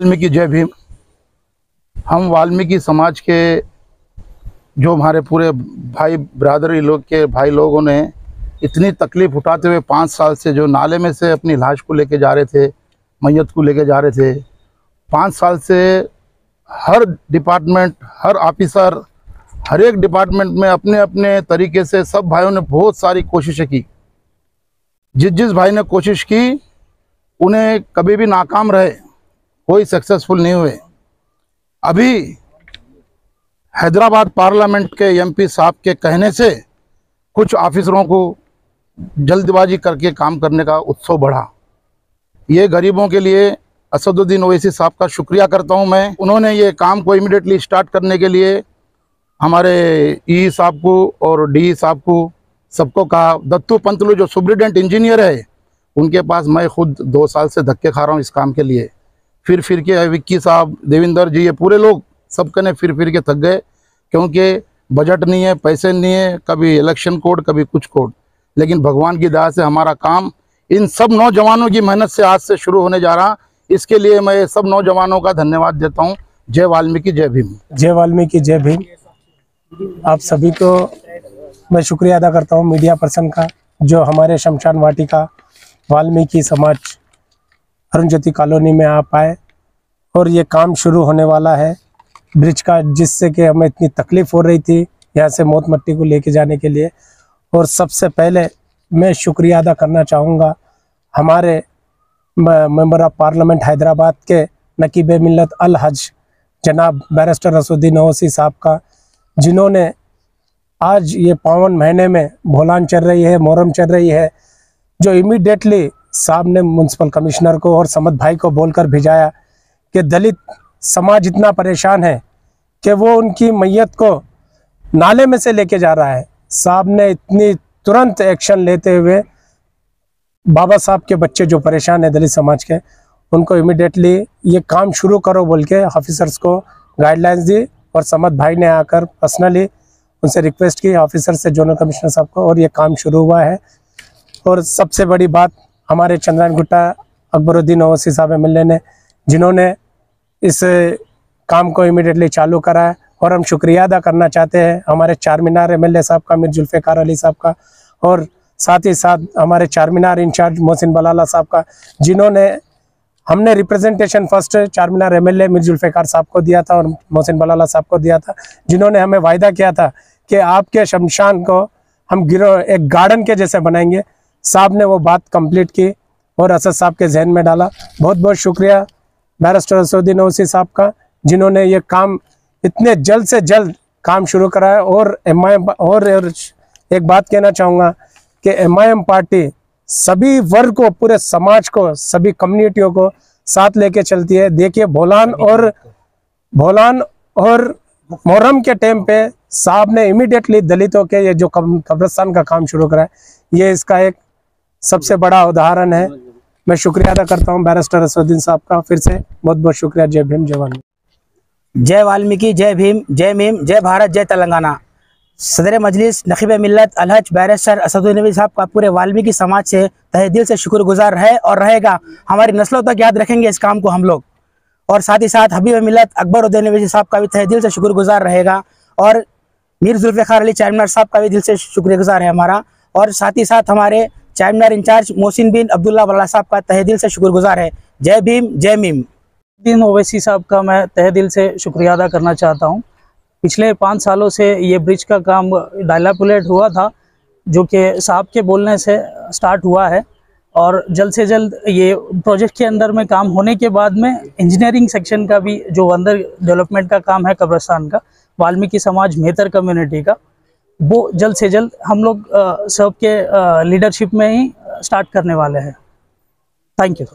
वाल्मीकि जय भीम। हम वाल्मीकि समाज के जो हमारे पूरे भाई ब्रादरी लोग के भाई लोगों ने इतनी तकलीफ़ उठाते हुए 5 साल से जो नाले में से अपनी लाश को लेके जा रहे थे, मैयत को लेके जा रहे थे, 5 साल से हर डिपार्टमेंट, हर ऑफिसर, हर एक डिपार्टमेंट में अपने अपने तरीके से सब भाइयों ने बहुत सारी कोशिशें की। जिस भाई ने कोशिश की उन्हें कभी भी नाकाम रहे, कोई सक्सेसफुल नहीं हुए। अभी हैदराबाद पार्लियामेंट के एमपी साहब के कहने से कुछ ऑफिसरों को जल्दबाजी करके काम करने का उत्सव बढ़ा। ये गरीबों के लिए असदुद्दीन ओवैसी साहब का शुक्रिया करता हूं मैं। उन्होंने ये काम को इमीडिएटली स्टार्ट करने के लिए हमारे ई साहब को और डी साहब को सबको कहा। दत्तू पंतलू जो सुप्रिटेंडेंट इंजीनियर है, उनके पास मैं खुद 2 साल से धक्के खा रहा हूँ इस काम के लिए। फिर के विक्की साहब, देविंदर जी, ये पूरे लोग सब कने फिर के थक गए, क्योंकि बजट नहीं है, पैसे नहीं है, कभी इलेक्शन कोड, कभी कुछ कोड। लेकिन भगवान की दया से हमारा काम इन सब नौजवानों की मेहनत से आज से शुरू होने जा रहा। इसके लिए मैं सब नौजवानों का धन्यवाद देता हूँ। जय वाल्मीकि जय भीम। जय वाल्मीकि जय भीम। आप सभी को मैं शुक्रिया अदा करता हूँ, मीडिया पर्सन का, जो हमारे शमशान वाटिका वाल्मीकि समाज अरुण ज्योति कॉलोनी में आप आए और ये काम शुरू होने वाला है ब्रिज का, जिससे कि हमें इतनी तकलीफ़ हो रही थी यहाँ से मौत मट्टी को लेके जाने के लिए। और सबसे पहले मैं शुक्रिया अदा करना चाहूँगा हमारे मेंबर ऑफ पार्लियामेंट हैदराबाद के नकीब मिल्लत अल हज जनाब बैरिस्टर असदुद्दीन ओवैसी साहब का, जिन्होंने आज ये पावन महीने में भोलान चल रही है, मुहर्रम चल रही है, जो इमीडिएटली साहब ने म्यूनसिपल कमिश्नर को और समद भाई को बोलकर भिजाया कि दलित समाज इतना परेशान है कि वो उनकी मैयत को नाले में से लेके जा रहा है। साहब ने इतनी तुरंत एक्शन लेते हुए बाबा साहब के बच्चे जो परेशान है दलित समाज के, उनको इमीडिएटली ये काम शुरू करो बोल के ऑफिसर्स को गाइडलाइंस दी। और समद भाई ने आकर पर्सनली उनसे रिक्वेस्ट की ऑफिसर से, जोनल कमिश्नर साहब को, और ये काम शुरू हुआ है। और सबसे बड़ी बात हमारे चंद्रायन गुट्टा अकबरुद्दीन ओवैसी साहब एमएलए ने, जिन्होंने इस काम को इमीडिएटली चालू करा है। और हम शुक्रिया अदा करना चाहते हैं हमारे चारमीनार एमएलए साहब का, मीर जुल्फ़िकार अली साहब का, और साथ ही साथ हमारे चारमीनार इंचार्ज मोहसिन बलाला साहब का, जिन्होंने, हमने representation first Charminar MLA Mir Zulfikar साहब को दिया था और मोहसिन बलाला साहब को दिया था, जिन्होंने हमें वायदा किया था कि आपके शमशान को हम एक गार्डन के जैसे बनाएंगे। साहब ने वो बात कंप्लीट की और असद साहब के जहन में डाला। बहुत बहुत शुक्रिया बैरिस्टर असदुद्दीन ओवैसी साहब का, जिन्होंने ये काम इतने जल्द से जल्द काम शुरू कराया। और MIM, और एक बात कहना चाहूँगा कि MIM पार्टी सभी वर्ग को, पूरे समाज को, सभी कम्युनिटियों को साथ लेके चलती है। देखिए भोलान और मुहर्रम के टाइम पे साहब ने इमीडिएटली दलितों के ये जो कब्रिस्तान का काम शुरू करा है, ये इसका एक सबसे बड़ा उदाहरण है। मैं शुक्रिया अदा करता हूँ बैरिस्टर असदुद्दीन साहब का। फिर से बहुत बहुत शुक्रिया। जय भीम, जय वाल्मीकि। जय वाल्मीकि, जय भीम, जय मीम, जय भारत, जय तेलंगाना। सदर मजलिस नकीब मिल्लत अलहज बैरिस्टर असदुद्दीन ओवैसी साहब का पूरे वाल्मीकि समाज से तहे दिल से शुक्रगुजार है और रहेगा। हमारी नस्लों तक याद रखेंगे इस काम को हम लोग। और साथ ही साथ हबीब मिल्लत अकबरुद्दीन ओवैसी साहब का भी तहे दिल से शुक्रगुजार रहेगा। और मीर जुल्फ़िकार अली चारमीनार साहब का भी दिल से शुक्रगुजार है हमारा। और साथ ही साथ हमारे चारमीनार इंचार्ज मोहसिन बिन अब्दुल्ला बल्ला साहब का तहे दिल से शुक्रगुजार है। जय भीम, जय मीम। दिन ओवैसी साहब का मैं तहे दिल से शुक्रिया अदा करना चाहता हूं। पिछले 5 सालों से ये ब्रिज का काम डायलापुलेट हुआ था, जो कि साहब के बोलने से स्टार्ट हुआ है। और जल्द से जल्द ये प्रोजेक्ट के अंदर में काम होने के बाद में इंजीनियरिंग सेक्शन का भी जो अंदर डेवलपमेंट का काम है कब्रिस्तान का, वाल्मीकि समाज मेहतर कम्युनिटी का, वो जल्द से जल्द हम लोग सबके लीडरशिप में ही स्टार्ट करने वाले हैं। Thank you.